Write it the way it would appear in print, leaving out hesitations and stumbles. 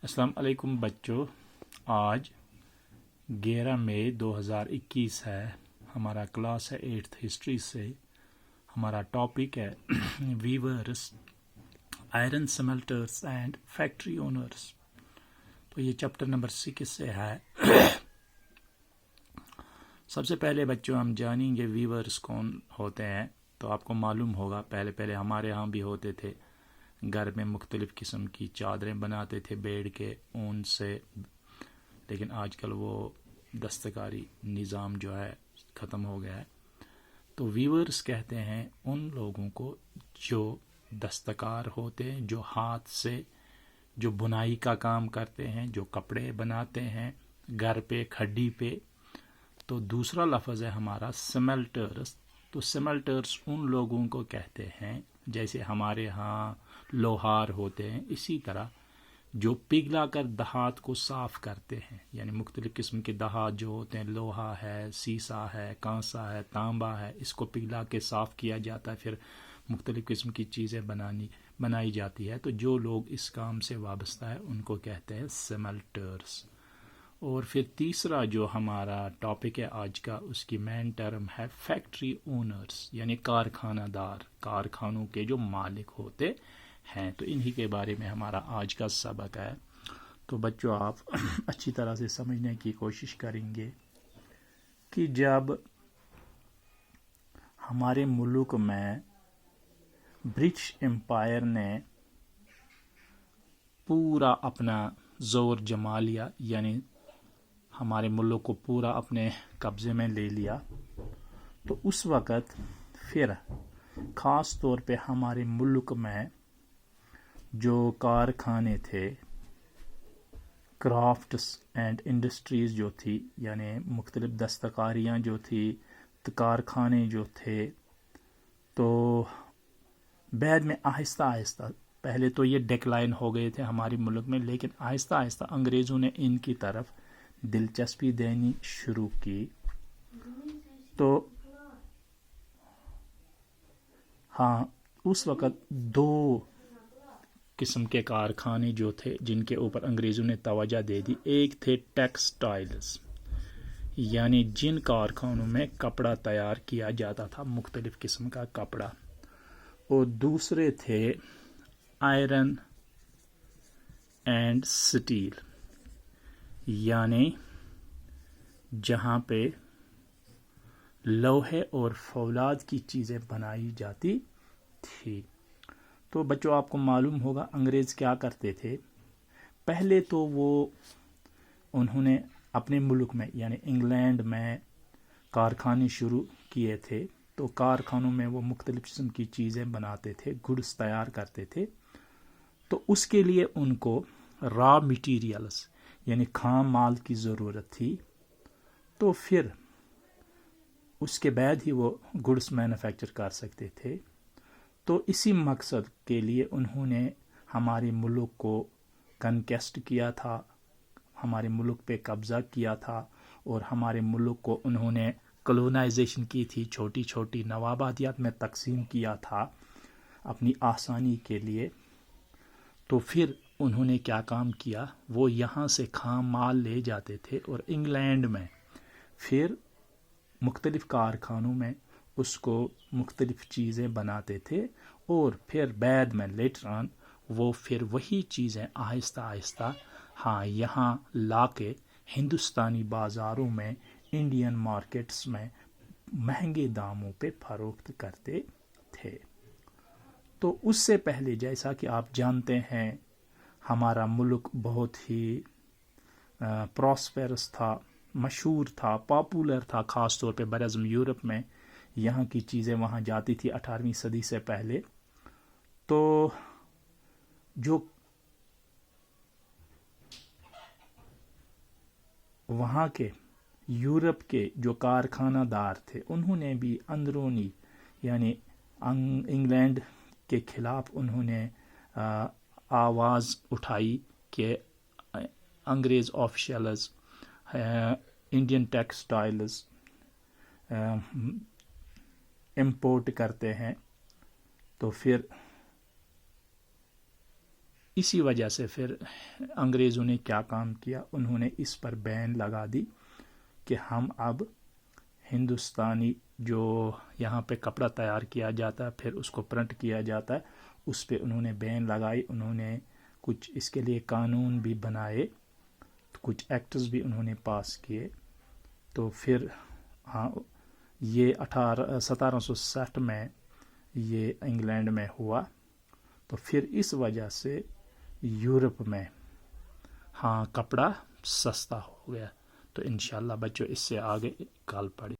अस्सलाम वालेकुम बच्चों। आज 11 मई 2021 है। हमारा क्लास है 8th हिस्ट्री से। हमारा टॉपिक है viewers, iron smelters and factory owners. तो ये चैप्टर नंबर 6 से है। सबसे पहले बच्चों हम जानेंगे वीवर्स कौन होते हैं। तो आपको मालूम होगा पहले हमारे यहाँ भी होते थे। घर में मुख्तलिफ़ किस्म की चादरें बनाते थे भेड़ के ऊन से, लेकिन आजकल वो दस्तकारी निज़ाम जो है ख़त्म हो गया है। तो वीवर्स कहते हैं उन लोगों को जो दस्तकार होते हैं, जो हाथ से जो बुनाई का काम करते हैं, जो कपड़े बनाते हैं घर पे खड्डी पे। तो दूसरा लफ्ज़ है हमारा स्मेल्टर्स। तो स्मेल्टर्स उन लोगों को कहते हैं जैसे हमारे यहाँ लोहार होते हैं, इसी तरह जो पिघला कर दहात को साफ़ करते हैं, यानी मुख्तलिफ़ किस्म के दहात जो होते हैं, लोहा है, सीसा है, कांसा है, तांबा है, इसको पिघला के साफ़ किया जाता है, फिर मुख्तलिफ़ किस्म की चीज़ें बनाई जाती है। तो जो लोग इस काम से वाबस्ता है उनको कहते हैं स्मेल्टर्स। और फिर तीसरा जो हमारा टॉपिक है आज का, उसकी मेन टर्म है फैक्ट्री ओनर्स, यानी कारखानादार, कारखानों के जो मालिक होते हैं। तो इन्हीं के बारे में हमारा आज का सबक है। तो बच्चों आप अच्छी तरह से समझने की कोशिश करेंगे कि जब हमारे मुल्क में ब्रिटिश एम्पायर ने पूरा अपना जोर जमा लिया, यानी हमारे मुल्क को पूरा अपने कब्ज़े में ले लिया, तो उस वक़्त फिर ख़ास तौर पे हमारे मुल्क में जो कारखाने थे, क्राफ्ट्स एंड इंडस्ट्रीज़ जो थी, यानी मुख्तलिफ़ दस्तकारियाँ जो थी, कारखाने जो थे, तो बाद में आहिस्ता आहिस्ता, पहले तो ये डिक्लाइन हो गए थे हमारे मुल्क में, लेकिन आहिस्ता आहिस्ता अंग्रेज़ों ने इनकी तरफ दिलचस्पी देनी शुरू की। तो हाँ, उस वक़्त दो किस्म के कारखाने जो थे जिनके ऊपर अंग्रेज़ों ने तवज्जो दे दी। एक थे टेक्सटाइल्स, यानी जिन कारखानों में कपड़ा तैयार किया जाता था, मुख्तलिफ़ किस्म का कपड़ा। और दूसरे थे आयरन एंड स्टील, यानी जहाँ पे लोहे और फौलाद की चीज़ें बनाई जाती थी। तो बच्चों आपको मालूम होगा अंग्रेज़ क्या करते थे। पहले तो उन्होंने अपने मुल्क में यानी इंग्लैंड में कारखाने शुरू किए थे। तो कारखानों में वो मुख्तलिफ़ किस्म की चीज़ें बनाते थे, गुड्स तैयार करते थे। तो उसके लिए उनको रॉ मटीरियल्स यानी खाम माल की ज़रूरत थी। तो फिर उसके बाद ही वो गुड्स मैन्युफैक्चर कर सकते थे। तो इसी मकसद के लिए उन्होंने हमारे मुल्क को कनकेस्ट किया था, हमारे मुल्क पे कब्ज़ा किया था, और हमारे मुल्क को उन्होंने कॉलोनाइजेशन की थी, छोटी छोटी नवाबादियात में तकसीम किया था अपनी आसानी के लिए। तो फिर उन्होंने क्या काम किया, वो यहाँ से खाम माल ले जाते थे और इंग्लैंड में फिर मुख्तलिफ़ कारखानों में उसको मुख्तलिफ़ चीज़ें बनाते थे, और फिर बाद में लेटर ऑन वो फिर वही चीज़ें आहिस्ता आहिस्ता यहाँ ला के हिंदुस्तानी बाज़ारों में, इंडियन मार्केट्स में महंगे दामों पे फ़रोख्त करते थे। तो उससे पहले जैसा कि आप जानते हैं हमारा मुल्क बहुत ही प्रॉस्पेरस था, मशहूर था, पॉपुलर था, ख़ास तौर पे बरअज़्म यूरोप में यहाँ की चीज़ें वहाँ जाती थी 18वीं सदी से पहले। तो जो वहाँ के यूरोप के जो कारखानादार थे उन्होंने भी अंदरूनी यानी इंग्लैंड के ख़िलाफ़ उन्होंने आवाज़ उठाई कि अंग्रेज़ ऑफिशियल्स इंडियन टेक्सटाइल्स इंपोर्ट करते हैं। तो फिर اسی وجہ سے پھر انگریزوں نے کیا کام کیا، انہوں نے اس پر بین لگا دی کہ ہم اب ہندوستانی جو یہاں پہ کپڑا تیار کیا جاتا ہے پھر اس کو پرنٹ کیا جاتا ہے، اس پہ انہوں نے بین لگائی، انہوں نے کچھ اس کے لیے قانون بھی بنائے، کچھ ایکٹس بھی انہوں نے پاس کیے. تو پھر ہاں یہ 1760 میں یہ انگلینڈ میں ہوا. تو پھر اس وجہ سے یورپ میں ہاں کپڑا سستا ہو گیا. تو انشاءاللہ بچوں اس سے آگے کال پڑے.